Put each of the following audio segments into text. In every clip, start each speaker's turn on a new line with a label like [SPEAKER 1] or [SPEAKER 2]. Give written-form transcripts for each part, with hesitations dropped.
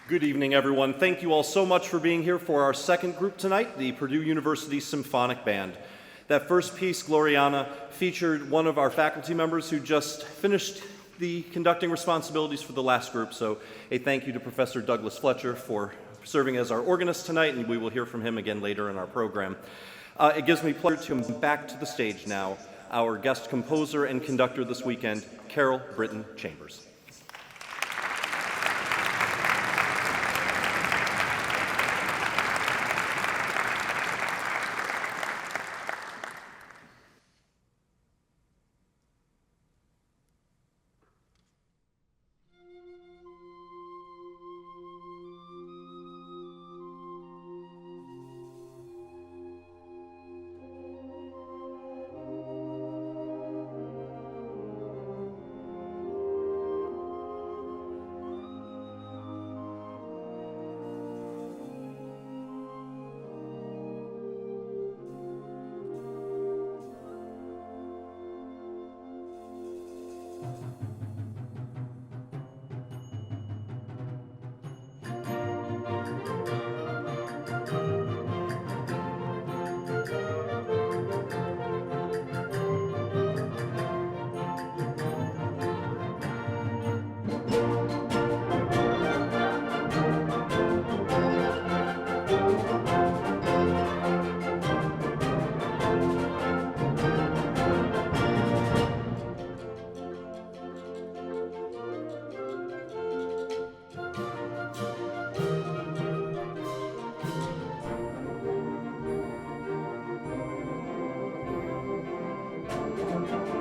[SPEAKER 1] Good evening, everyone. Thank you all so much for being here for our second group tonight, the Purdue University Symphonic Band. That first piece, Gloriana, featured one of our faculty members who just finished the conducting responsibilities for the last group, so a thank you to Professor Douglas Fletcher for serving as our organist tonight, and we will hear from him again later in our program. It gives me pleasure to come back to the stage now, our guest composer and conductor this weekend, Carol Brittin Chambers.
[SPEAKER 2] Thank you.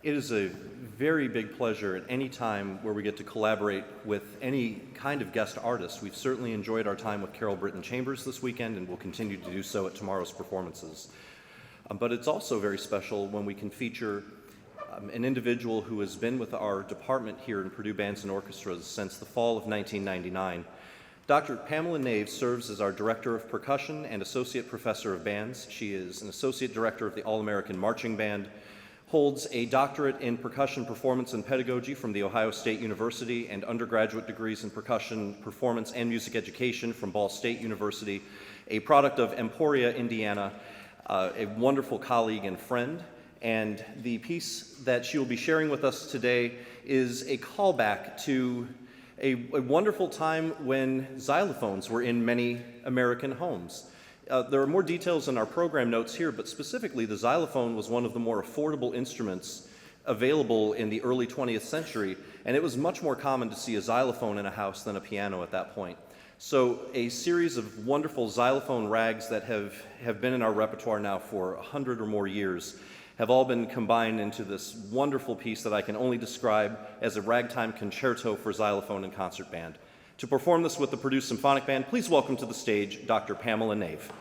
[SPEAKER 1] It is a very big pleasure at any time where we get to collaborate with any kind of guest artist. We've certainly enjoyed our time with Brittin Chambers this weekend and will continue to do so at tomorrow's performances. But it's also very special when we can feature an individual who has been with our department here in Purdue Bands and Orchestras since the fall of 1999. Dr. Pamela Nave serves as our Director of Percussion and Associate Professor of Bands. She is an Associate Director of the All-American Marching Band, holds a doctorate in percussion performance and pedagogy from The Ohio State University, and undergraduate degrees in percussion performance and music education from Ball State University, a product of Emporia, Indiana, a wonderful colleague and friend. And the piece that she will be sharing with us today is a callback to a wonderful time when xylophones were in many American homes. There are more details in our program notes here, but specifically the xylophone was one of the more affordable instruments available in the early 20th century, and it was much more common to see a xylophone in a house than a piano at that point. So a series of wonderful xylophone rags that have been in our repertoire now for 100 or more years have all been combined into this wonderful piece that I can only describe as a ragtime concerto for xylophone and concert band. To perform this with the Purdue Symphonic Band, please welcome to the stage Dr. Pamela Nave.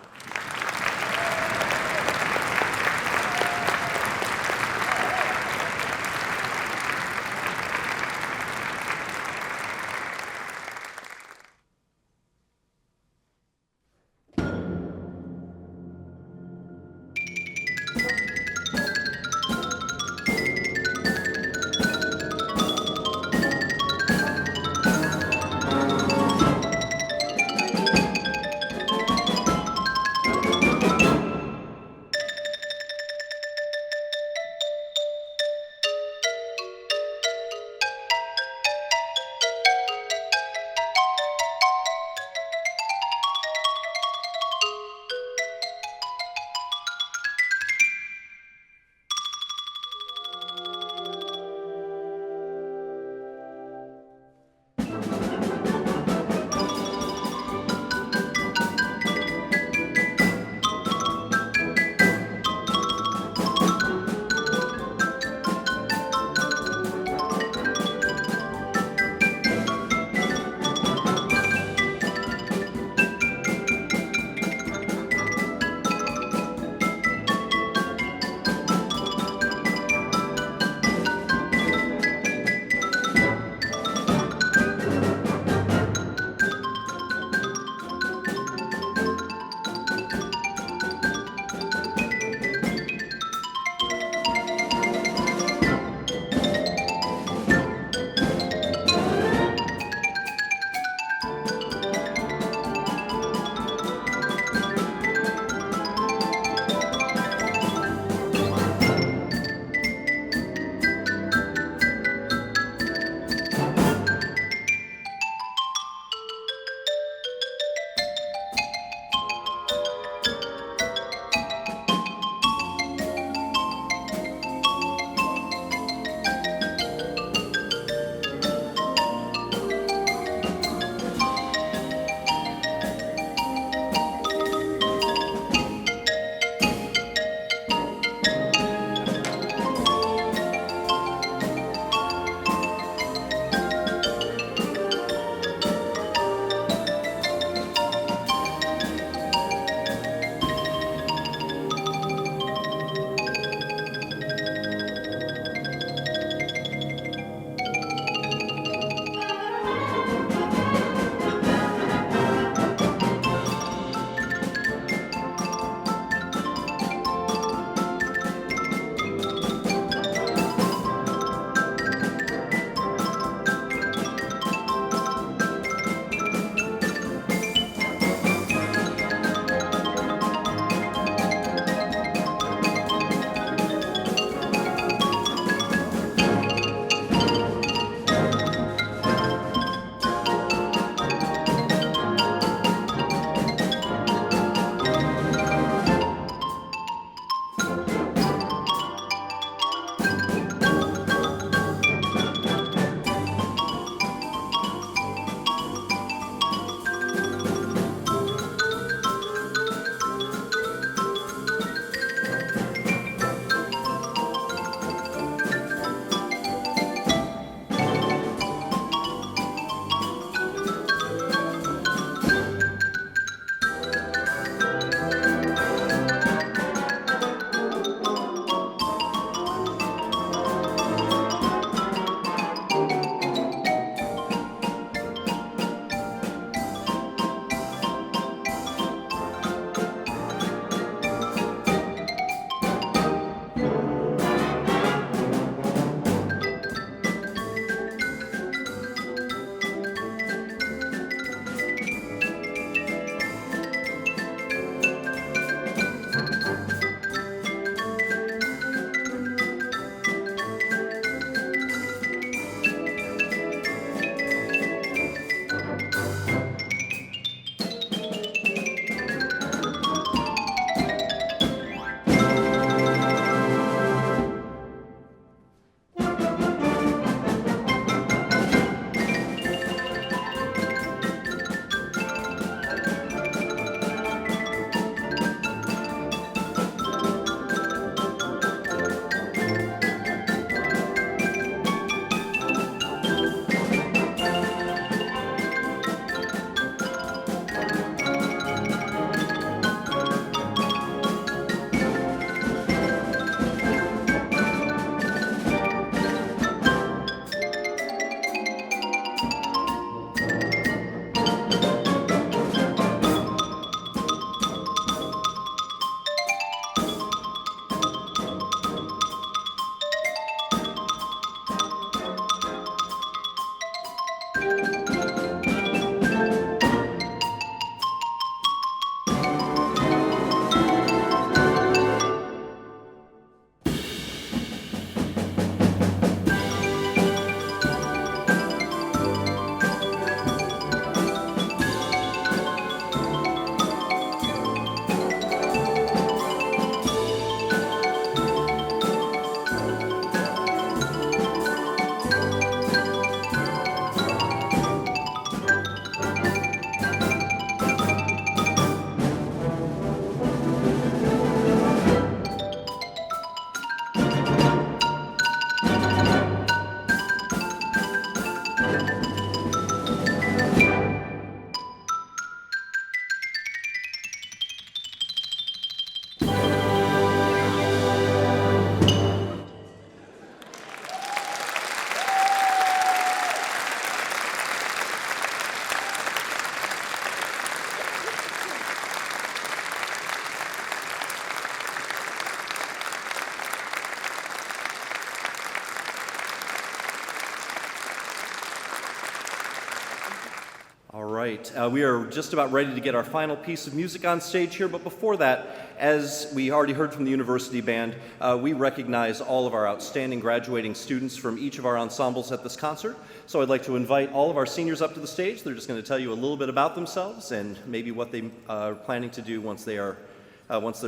[SPEAKER 1] All right, we are just about ready to get our final piece of music on stage here, but before that, as we already heard from the university band, we recognize all of our outstanding graduating students from each of our ensembles at this concert. So I'd like to invite all of our seniors up to the stage. They're just going to tell you a little bit about themselves and maybe what they are planning to do once they're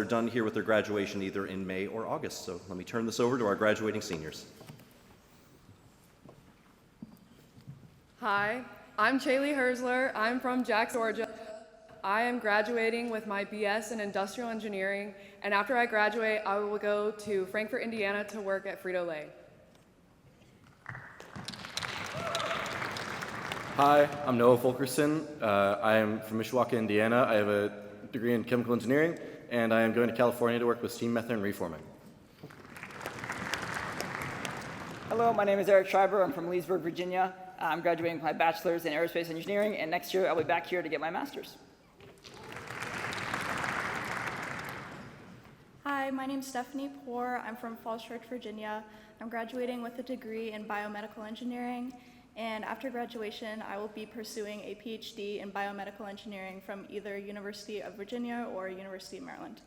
[SPEAKER 1] done here with their graduation, either in May or August. So let me turn this over to our graduating seniors.
[SPEAKER 2] Hi, I'm Chaylee Herzler. I'm from Jax, Georgia. I am graduating with my BS in Industrial Engineering, and after I graduate, I will go to Frankfort, Indiana to work at Frito-Lay.
[SPEAKER 3] Hi, I'm Noah Fulkerson. I am from Mishawaka, Indiana. I have a degree in chemical engineering, and I am going to California to work with steam methane reforming.
[SPEAKER 4] Hello, my name is Eric Schreiber. I'm from Leesburg, Virginia. I'm graduating with my bachelor's in aerospace engineering, and next year I'll be back here to get my master's.
[SPEAKER 5] Hi, my name is Stephanie Poore. I'm from Falls Church, Virginia. I'm graduating with a degree in biomedical engineering, and after graduation, I will be pursuing a PhD in biomedical engineering from either University of Virginia or University of Maryland.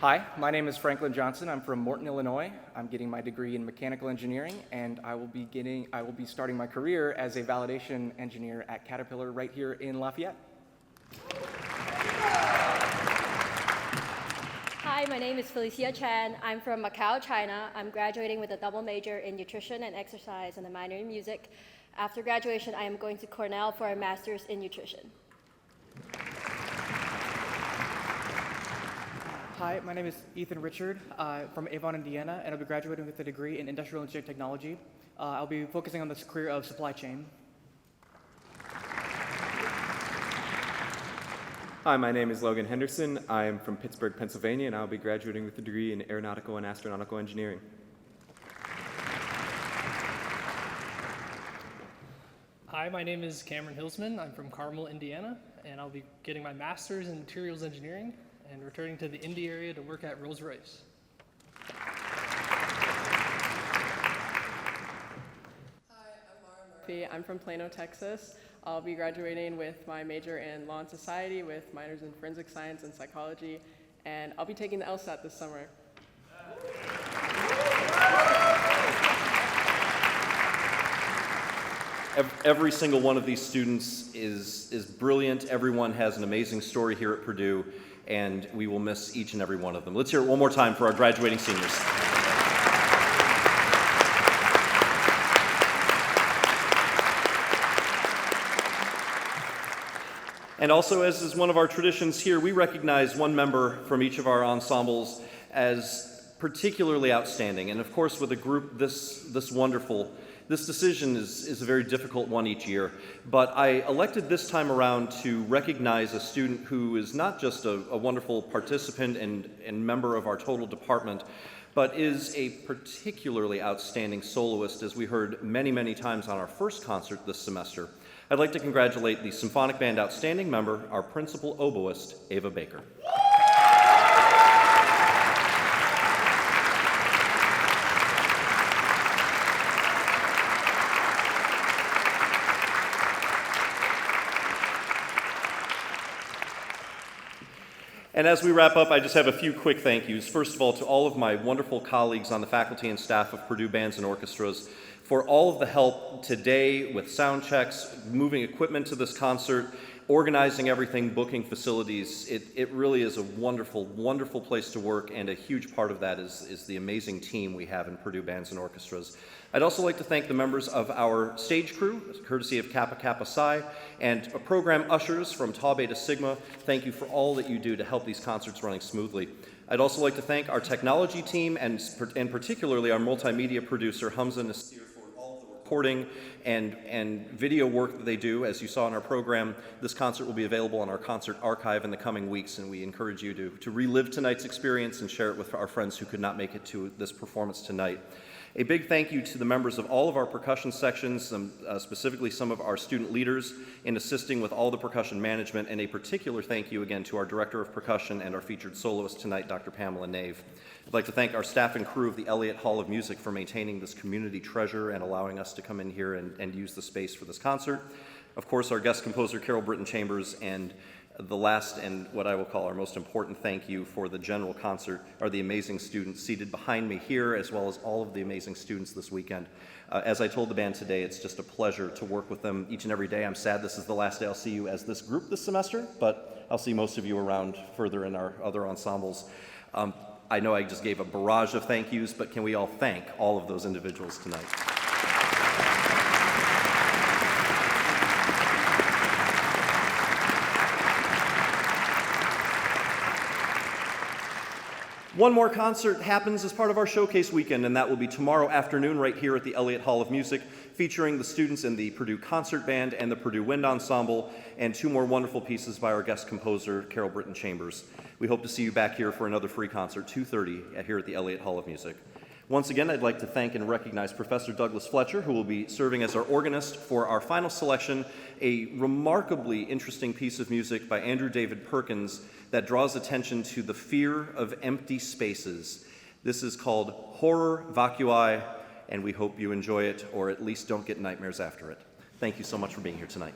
[SPEAKER 6] Hi, my name is Franklin Johnson. I'm from Morton, Illinois. I'm getting my degree in mechanical engineering, and I will be starting my career as a validation engineer at Caterpillar right here in Lafayette.
[SPEAKER 7] Hi, my name is Felicia Chan. I'm from Macau, China. I'm graduating with a double major in nutrition and exercise and a minor in music. After graduation, I am going to Cornell for a master's in nutrition.
[SPEAKER 8] Hi, my name is Ethan Richard from Avon, Indiana, and I'll be graduating with a degree in industrial engineering technology. I'll be focusing on this career of supply chain.
[SPEAKER 9] Hi, my name is Logan Henderson. I am from Pittsburgh, Pennsylvania, and I'll be graduating with a degree in aeronautical and astronautical engineering.
[SPEAKER 10] Hi, my name is Cameron Hilsman. I'm from Carmel, Indiana, and I'll be getting my master's in materials engineering and returning to the Indy area to work at Rolls-Royce.
[SPEAKER 2] Hi, I'm Mara Murphy. I'm from Plano, Texas. I'll be graduating with my major in law and society with minors in forensic science and psychology, and I'll be taking the LSAT this summer.
[SPEAKER 1] Every single one of these students is brilliant. Everyone has an amazing story here at Purdue, and we will miss each and every one of them. Let's hear it one more time for our graduating seniors. And also, as is one of our traditions here, we recognize one member from each of our ensembles as particularly outstanding. And of course, with a group this wonderful, this decision is a very difficult one each year. But I elected this time around to recognize a student who is not just a wonderful participant and member of our total department, but is a particularly outstanding soloist, as we heard many, many times on our first concert this semester. I'd like to congratulate the Symphonic Band Outstanding Member, our Principal Oboist, Ava Baker. And as we wrap up, I just have a few quick thank yous. First of all, to all of my wonderful colleagues on the faculty and staff of Purdue Bands and Orchestras for all of the help today with sound checks, moving equipment to this concert, organizing everything, booking facilities. It really is a wonderful, wonderful place to work, and a huge part of that is the amazing team we have in Purdue Bands and Orchestras. I'd also like to thank the members of our stage crew, courtesy of Kappa Kappa Psi, and program ushers from Tau Beta Sigma. Thank you for all that you do to help these concerts running smoothly. I'd also like to thank our technology team and particularly our multimedia producer, Hamza Nasir, for all the recording and video work that they do. As you saw in our program, this concert will be available on our concert archive in the coming weeks, and we encourage you to relive tonight's experience and share it with our friends who could not make it to this performance tonight. A big thank you to the members of all of our percussion sections, specifically some of our student leaders in assisting with all the percussion management, and a particular thank you again to our Director of Percussion and our featured soloist tonight, Dr. Pamela Nave. I'd like to thank our staff and crew of the Elliott Hall of Music for maintaining this community treasure and allowing us to come in here and use the space for this concert. Of course, our guest composer, Brittin Chambers, and the last and what I will call our most important thank you for the general concert are the amazing students seated behind me here, as well as all of the amazing students this weekend. As I told the band today, it's just a pleasure to work with them each and every day. I'm sad this is the last day I'll see you as this group this semester, but I'll see most of you around further in our other ensembles. I know I just gave a barrage of thank yous, but can we all thank all of those individuals tonight? One more concert happens as part of our showcase weekend, and that will be tomorrow afternoon right here at the Elliott Hall of Music, featuring the students in the Purdue Concert Band and the Purdue Wind Ensemble, and two more wonderful pieces by our guest composer, Brittin Chambers. We hope to see you back here for another free concert, 2:30, here at the Elliott Hall of Music. Once again, I'd like to thank and recognize Professor Douglas Fletcher, who will be serving as our organist for our final selection, a remarkably interesting piece of music by Andrew David Perkins that draws attention to the fear of empty spaces. This is called Horror Vacui, and we hope you enjoy it, or at least don't get nightmares after it. Thank you so much for being here tonight.